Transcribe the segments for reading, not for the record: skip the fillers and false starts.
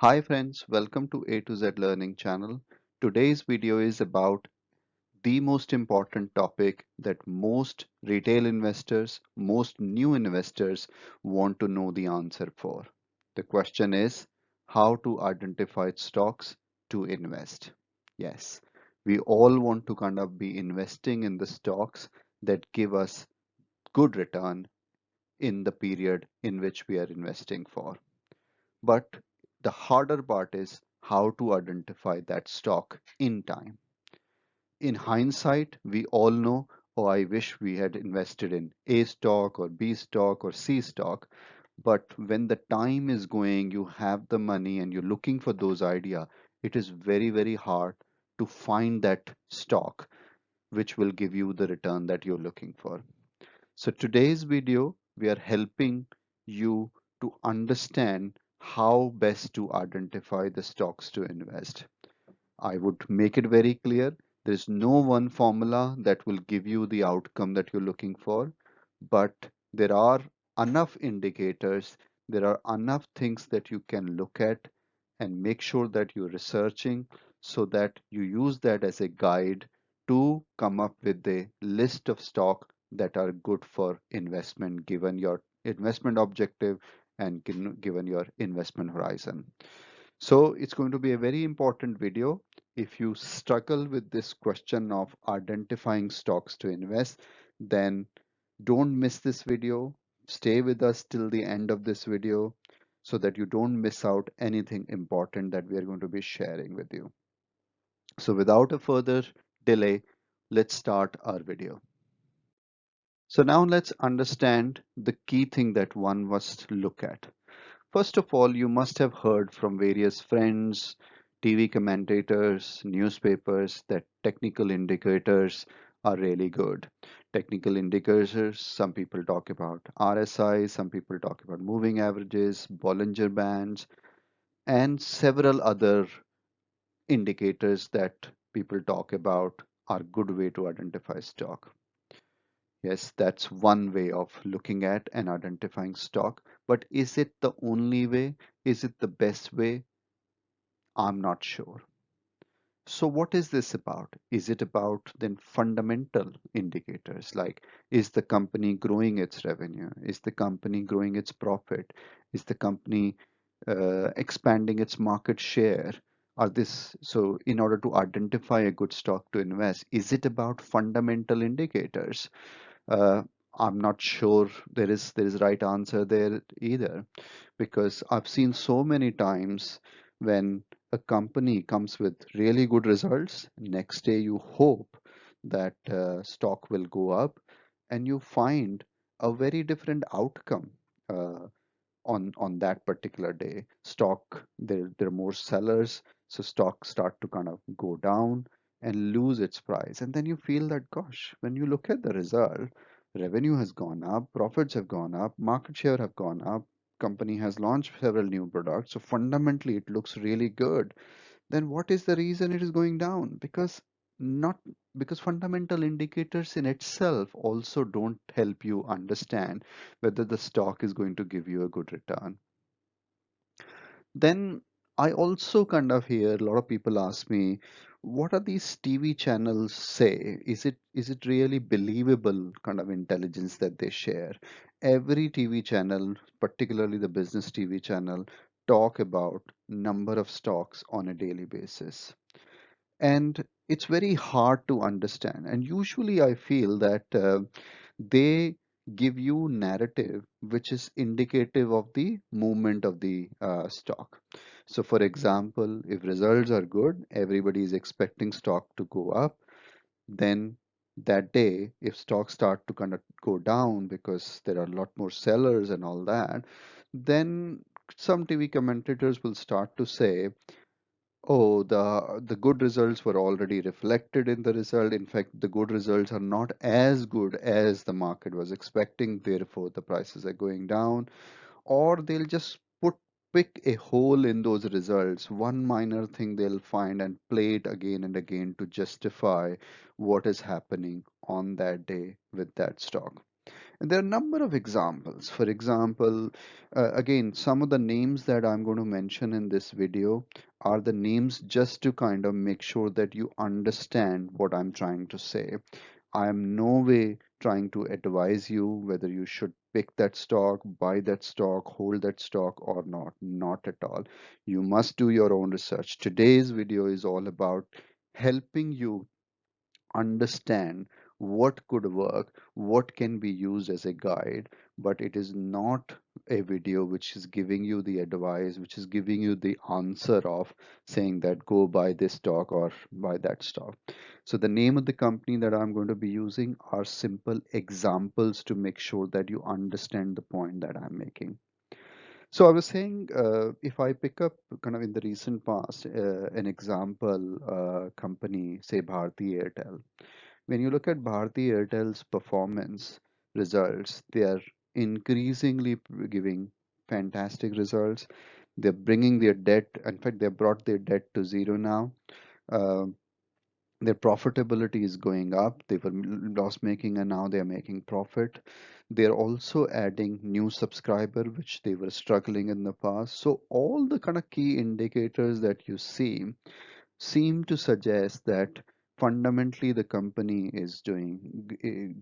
Hi friends, welcome to A to Z Learning channel. Today's video is about the most important topic that most retail investors, most new investors want to know the answer for. The question is how to identify stocks to invest. Yes, we all want to kind of be investing in the stocks that give us good return in the period in which we are investing for. But the harder part is how to identify that stock in time. In hindsight, we all know, oh, I wish we had invested in A stock or B stock or C stock. But when the time is going, you have the money and you're looking for those ideas, it is very, very hard to find that stock which will give you the return that you're looking for. So today's video, we are helping you to understand how best to identify the stocks to invest. I would make it very clear, there's no one formula that will give you the outcome that you're looking for, but there are enough indicators, there are enough things that you can look at and make sure that you're researching so that you use that as a guide to come up with a list of stock that are good for investment given your investment objective and given your investment horizon. So it's going to be a very important video. If you struggle with this question of identifying stocks to invest, then don't miss this video. Stay with us till the end of this video so that you don't miss out anything important that we are going to be sharing with you. So without a further delay, let's start our video. So now let's understand the key thing that one must look at. First of all, you must have heard from various friends, TV commentators, newspapers that technical indicators are really good. Technical indicators, some people talk about RSI, some people talk about moving averages, Bollinger Bands, and several other indicators that people talk about are good way to identify stock. Yes, that's one way of looking at and identifying stock. But is it the only way? Is it the best way? I'm not sure. So what is this about? Is it about then fundamental indicators like is the company growing its revenue? Is the company growing its profit? Is the company expanding its market share? Are this so in order to identify a good stock to invest, is it about fundamental indicators? uh, I'm not sure there is right answer there either, because I've seen so many times when a company comes with really good results, next day you hope that stock will go up, and you find a very different outcome. Uh, on that particular day, stock there are more sellers, so stock start to kind of go down and lose its price, and then you feel that gosh, when you look at the result, revenue has gone up, profits have gone up, market share have gone up, company has launched several new products, so fundamentally it looks really good. Then what is the reason it is going down? Not because fundamental indicators in itself also don't help you understand whether the stock is going to give you a good return. Then I also kind of hear a lot of people ask me, what are these TV channels say? Is it really believable kind of intelligence that they share? Every TV channel, particularly the business TV channel, talk about number of stocks on a daily basis. And it's very hard to understand. And usually I feel that they give you narrative which is indicative of the movement of the stock. So for example, if results are good, everybody is expecting stock to go up. Then that day, if stocks start to kind of go down because there are a lot more sellers and all that, then some TV commentators will start to say, oh, the good results were already reflected in the result. In fact, the good results are not as good as the market was expecting, therefore the prices are going down. Or they'll just pick a hole in those results, one minor thing they'll find and play it again and again to justify what is happening on that day with that stock. And there are a number of examples. For example, again, some of the names that I'm going to mention in this video are the names just to kind of make sure that you understand what I'm trying to say. I am no way trying to advise you whether you should pick that stock, buy that stock, hold that stock or not. Not at all. You must do your own research. Today's video is all about helping you understand what could work, what can be used as a guide, but it is not a video which is giving you the advice, which is giving you the answer of saying that go buy this stock or buy that stock. So the name of the company that I'm going to be using are simple examples to make sure that you understand the point that I'm making. So I was saying, if I pick up kind of in the recent past, an example company, say Bharti Airtel. When you look at Bharti Airtel's performance results, they are increasingly giving fantastic results. They're bringing their debt, in fact, they brought their debt to zero now. Uh, their profitability is going up. They were loss making and now they are making profit. They're also adding new subscriber, which they were struggling in the past. So all the kind of key indicators that you see seem to suggest that fundamentally the company is doing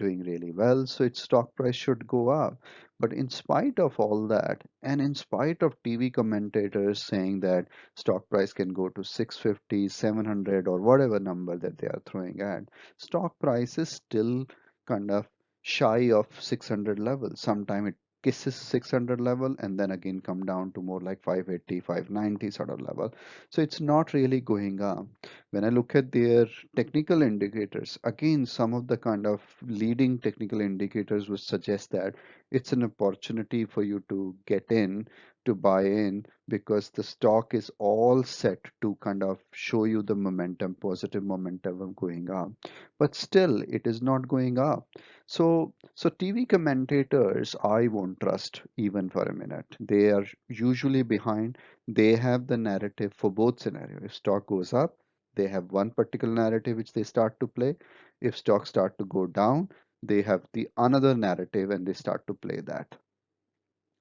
really well, so its stock price should go up. But in spite of all that, and in spite of TV commentators saying that stock price can go to 650, 700, or whatever number that they are throwing at, stock price is still kind of shy of 600 level. Sometime it kisses 600 level and then again come down to more like 580, 590 sort of level. So it's not really going up. When I look at their technical indicators, again, some of the kind of leading technical indicators would suggest that it's an opportunity for you to get in, to buy in, because the stock is all set to kind of show you the momentum, positive momentum of going up. But still, it is not going up. So TV commentators, I won't trust even for a minute. They are usually behind. They have the narrative for both scenarios. If stock goes up, they have one particular narrative which they start to play. If stocks start to go down, they have the another narrative and they start to play that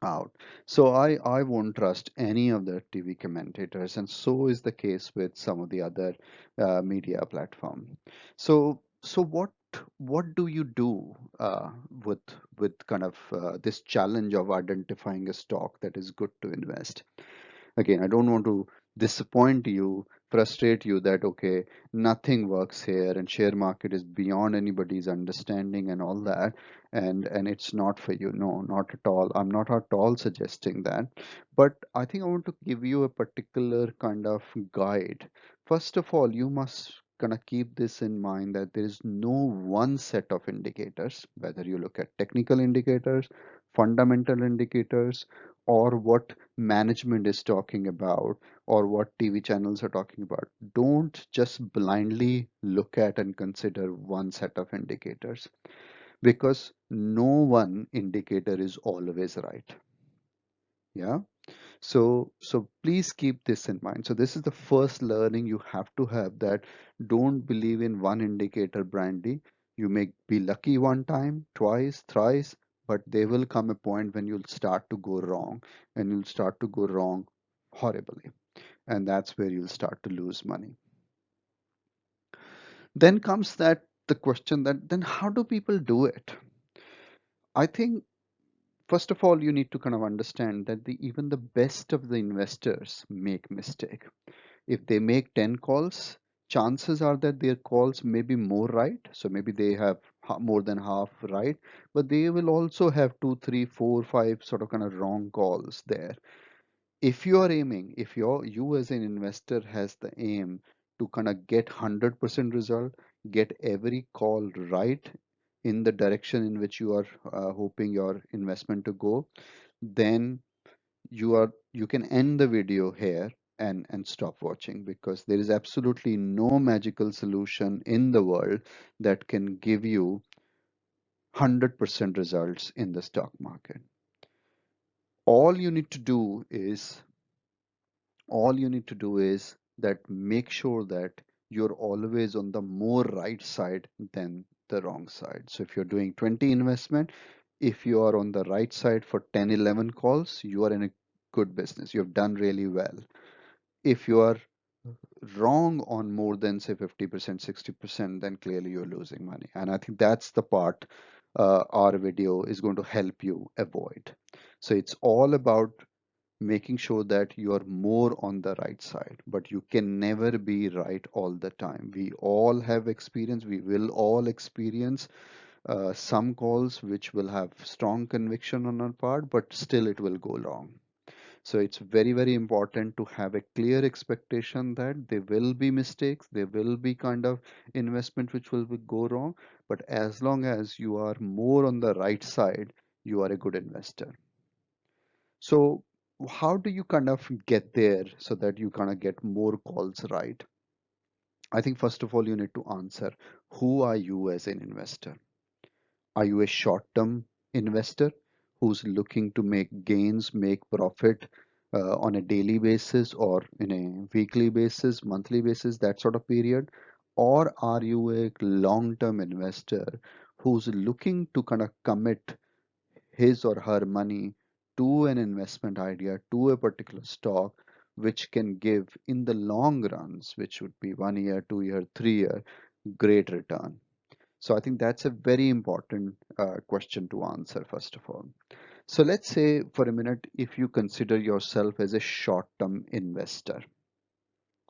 out. So I won't trust any of the TV commentators, and so is the case with some of the other media platform. So what do you do with kind of this challenge of identifying a stock that is good to invest? Again, I don't want to disappoint you, frustrate you that okay, nothing works here and share market is beyond anybody's understanding and all that, and it's not for you. No, not at all. I'm not at all suggesting that. But I think I want to give you a particular kind of guide. First of all, you must kind of keep this in mind that there is no one set of indicators, whether you look at technical indicators, fundamental indicators, or what management is talking about or what TV channels are talking about. Don't just blindly look at and consider one set of indicators because no one indicator is always right. Yeah. So please keep this in mind. So this is the first learning you have to have, that don't believe in one indicator blindly. You may be lucky one time, twice, thrice, but there will come a point when you'll start to go wrong, and you'll start to go wrong horribly. And that's where you'll start to lose money. Then comes that the question that then how do people do it? I think first of all you need to kind of understand that even the best of the investors make mistake. If they make 10 calls, chances are that their calls may be more right. So maybe they have more than half right, but they will also have two, three, four, five sort of kind of wrong calls there. If you are aiming, if you as an investor has the aim to kind of get 100% result, get every call right in the direction in which you are hoping your investment to go, then you can end the video here and stop watching, because there is absolutely no magical solution in the world that can give you 100% results in the stock market. all you need to do is all you need to do is that make sure that you're always on the more right side than the wrong side. So if you're doing 20 investment, If you are on the right side for 10, 11 calls, you are in a good business. You have done really well. If you are wrong on more than say 50%, 60%, then clearly you're losing money. And I think that's the part our video is going to help you avoid. So it's all about making sure that you are more on the right side, but you can never be right all the time. We all have experience, we will all experience some calls which will have strong conviction on our part, but still it will go wrong. So it's very, very important to have a clear expectation that there will be mistakes, there will be kind of investment which will go wrong, but as long as you are more on the right side, you are a good investor. So how do you kind of get there so that you kind of get more calls right? I think first of all, you need to answer, who are you as an investor? Are you a short-term investor who's looking to make gains, make profit on a daily basis or in a weekly basis, monthly basis, that sort of period? Or are you a long-term investor who's looking to kind of commit his or her money to an investment idea, to a particular stock, which can give in the long runs, which would be 1 year, 2 year, 3 year, great return? So I think that's a very important question to answer, first of all. So let's say for a minute, if you consider yourself as a short-term investor,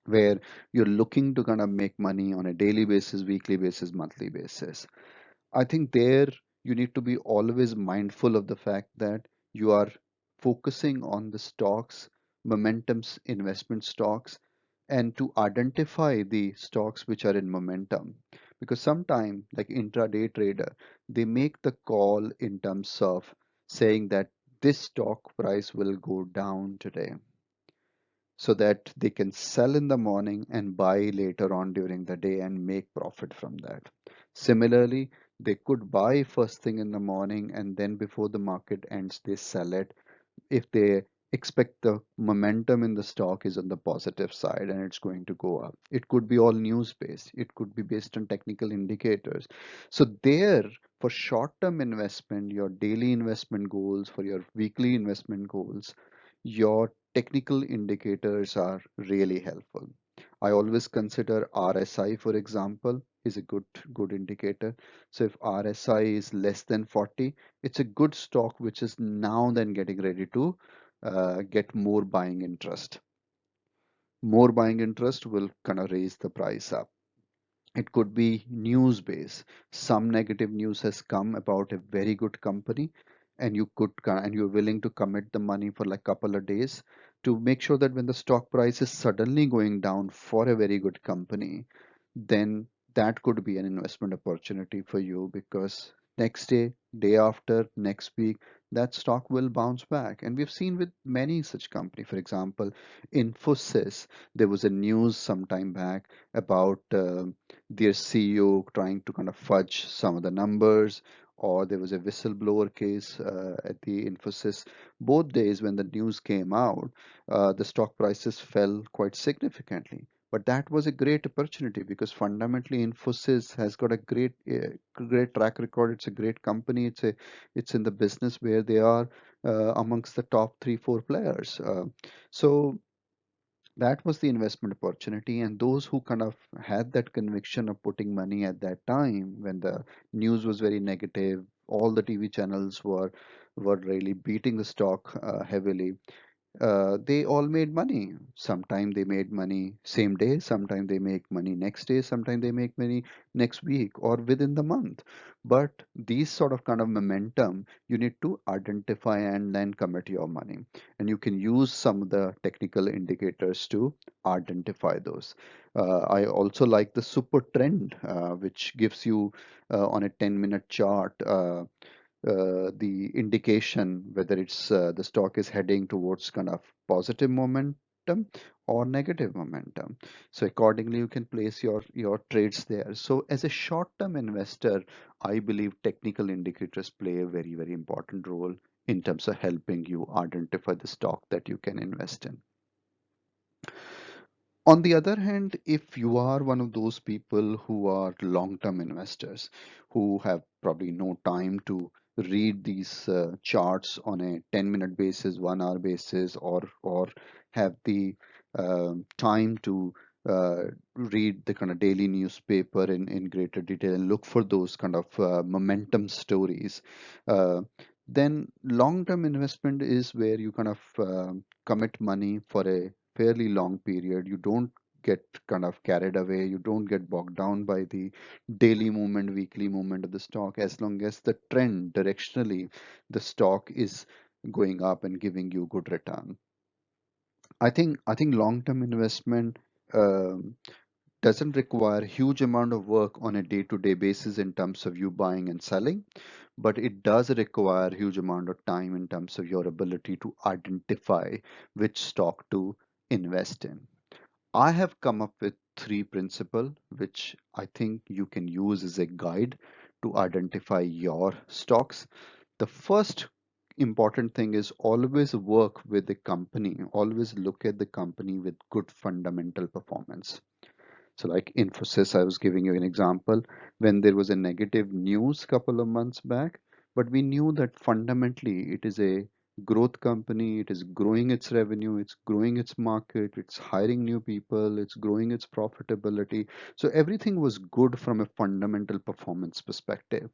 where you're looking to kind of make money on a daily basis, weekly basis, monthly basis. I think there you need to be always mindful of the fact that you are focusing on the stocks, momentums, investment stocks, and to identify the stocks which are in momentum. Because sometimes, like intraday trader, they make the call in terms of saying that this stock price will go down today so that they can sell in the morning and buy later on during the day and make profit from that. Similarly, they could buy first thing in the morning and then before the market ends, they sell it if they expect the momentum in the stock is on the positive side and it's going to go up. It could be all news based, it could be based on technical indicators. So, there for short term investment, your daily investment goals, for your weekly investment goals, your technical indicators are really helpful. I always consider RSI, for example, is a good indicator. So if RSI is less than 40, it's a good stock which is now then getting ready to get more buying interest. More buying interest will kind of raise the price up. It could be news based. Some negative news has come about a very good company, and and you're willing to commit the money for like couple of days to make sure that when the stock price is suddenly going down for a very good company, then that could be an investment opportunity for you because next day, day after, next week, that stock will bounce back. And we've seen with many such companies. For example, Infosys, there was a news some time back about their CEO trying to kind of fudge some of the numbers, or there was a whistleblower case at the Infosys. Both days when the news came out, the stock prices fell quite significantly. But that was a great opportunity because fundamentally Infosys has got a great track record. It's a great company. It's in the business where they are amongst the top three, four players. So that was the investment opportunity, and those who kind of had that conviction of putting money at that time when the news was very negative, all the TV channels were really beating the stock heavily. They all made money. Sometime they made money same day, sometime they make money next day, sometime they make money next week or within the month. But these sort of kind of momentum, you need to identify and then commit your money. And you can use some of the technical indicators to identify those. I also like the super trend, which gives you on a 10-minute chart. The indication whether it's the stock is heading towards kind of positive momentum or negative momentum. So accordingly, you can place your trades there. So as a short-term investor, I believe technical indicators play a very, very important role in terms of helping you identify the stock that you can invest in. On the other hand, if you are one of those people who are long-term investors who have probably no time to read these charts on a 10-minute basis, 1 hour basis, or have the time to uh, read the kind of daily newspaper in greater detail and look for those kind of momentum stories. Uh, then long-term investment is where you kind of commit money for a fairly long period. You don't get kind of carried away. You don't get bogged down by the daily movement, weekly movement of the stock. As long as the trend directionally, the stock is going up and giving you good return. I think long-term investment um, doesn't require huge amount of work on a day-to-day basis in terms of you buying and selling, but it does require huge amount of time in terms of your ability to identify which stock to invest in. I have come up with three principles which I think you can use as a guide to identify your stocks. The first important thing is always work with the company, always look at the company with good fundamental performance. So like Infosys, I was giving you an example when there was a negative news couple of months back, but we knew that fundamentally it is a growth company, it is growing its revenue, it's growing its market, it's hiring new people, it's growing its profitability. So everything was good from a fundamental performance perspective.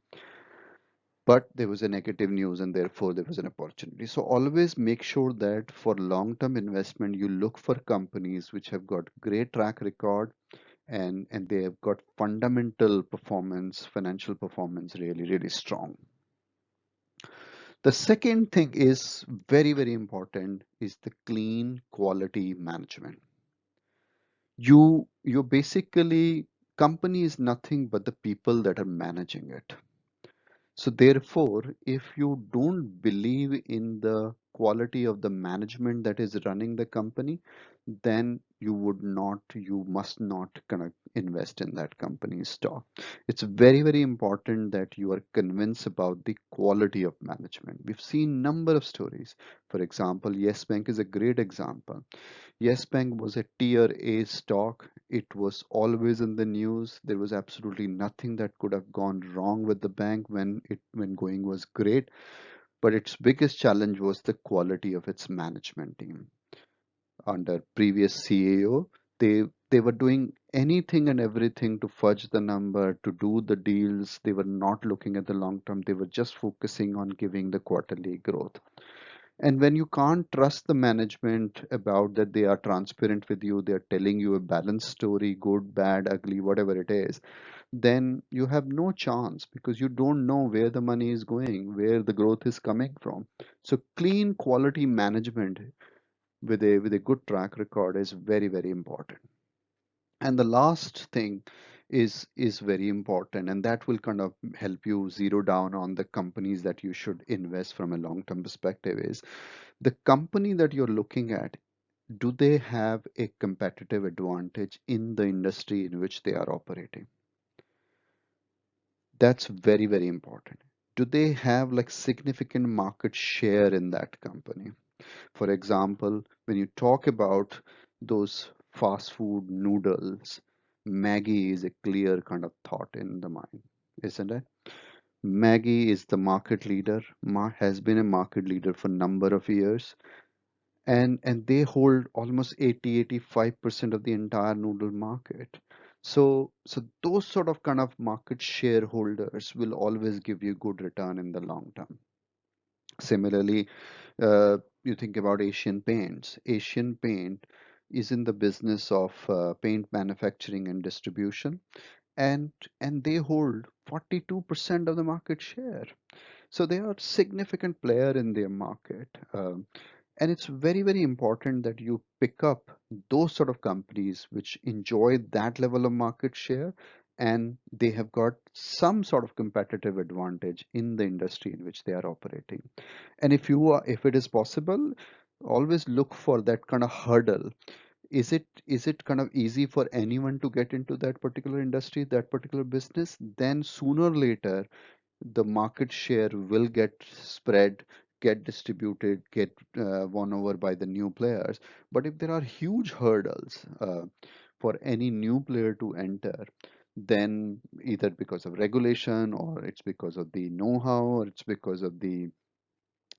But there was a negative news and therefore there was an opportunity. So always make sure that for long-term investment, you look for companies which have got great track record and they have got fundamental performance, financial performance really strong. The second thing is very important is the clean quality management. You basically, company is nothing but the people that are managing it. So therefore, if you don't believe in the quality of the management that is running the company, then you must not kind of invest in that company's stock. It's very important that you are convinced about the quality of management. We've seen number of stories. For example, Yes Bank is a great example. Yes Bank was a tier A stock. It was always in the news. There was absolutely nothing that could have gone wrong with the bank when going was great. But its biggest challenge was the quality of its management team. Under previous CAO, they were doing anything and everything to fudge the number, to do the deals. They were not looking at the long term. They were just focusing on giving the quarterly growth. And when you can't trust the management about that they are transparent with you, they're telling you a balanced story, good, bad, ugly, whatever it is, then you have no chance because you don't know where the money is going, where the growth is coming from. So clean quality management with a good track record is very important. And the last thing is very important, and that will kind of help you zero down on the companies that you should invest from a long term perspective is the company that you're looking at, do they have a competitive advantage in the industry in which they are operating? That's very important. Do they have like significant market share in that company? For example, when you talk about those fast food noodles, Maggie is a clear kind of thought in the mind, isn't it? Maggie is the market leader, has been a market leader for a number of years, and they hold almost 85% of the entire noodle market. So those sort of kind of market shareholders will always give you good return in the long term. Similarly, you think about Asian Paints. Asian Paint is in the business of paint manufacturing and distribution, and and they hold 42% of the market share. So they are a significant player in their market. And it's very important that you pick up those sort of companies which enjoy that level of market share and they have got some sort of competitive advantage in the industry in which they are operating. And if it is possible, always look for that kind of hurdle. Is it kind of easy for anyone to get into that particular industry, that particular business? Then sooner or later the market share will get spread, get distributed, get won over by the new players. But if there are huge hurdles for any new player to enter, then either because of regulation, or it's because of the know-how, or it's because of the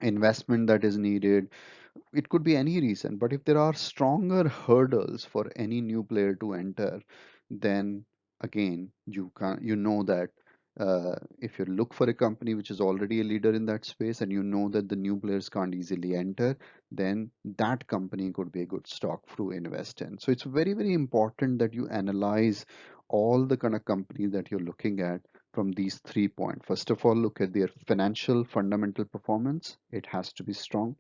investment that is needed. It could be any reason, but if there are stronger hurdles for any new player to enter, then again you know that if you look for a company which is already a leader in that space, and you know that the new players can't easily enter, then that company could be a good stock to invest in. So it's very, very important that you analyze all the kind of companies that you're looking at from these 3 points. First of all, look at their financial fundamental performance. It has to be strong.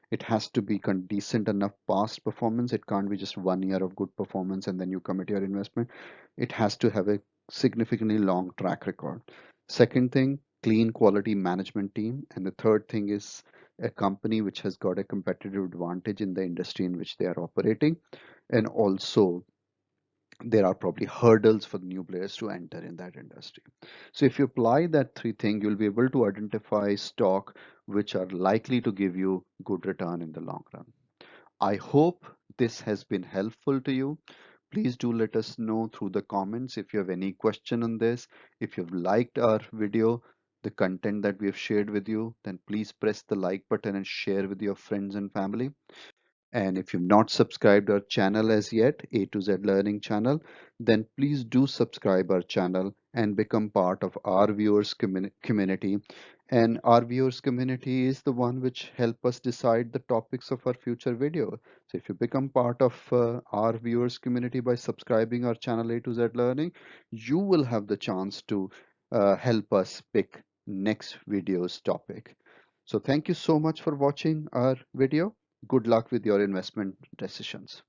It has to be decent enough past performance. It can't be just 1 year of good performance and then you commit your investment. It has to have a significantly long track record. Second thing, clean quality management team. And the third thing is a company which has got a competitive advantage in the industry in which they are operating. And also, there are probably hurdles for new players to enter in that industry. So if you apply that three things, you'll be able to identify stock which are likely to give you good return in the long run. I hope this has been helpful to you. Please do let us know through the comments if you have any question on this. If you've liked our video, the content that we have shared with you, then please press the like button and share with your friends and family. And if you've not subscribed our channel as yet, A to Z Learning channel, then please do subscribe our channel and become part of our viewers community. And our viewers community is the one which help us decide the topics of our future video. So if you become part of our viewers community by subscribing our channel A to Z Learning, you will have the chance to help us pick next video's topic. So thank you so much for watching our video. Good luck with your investment decisions.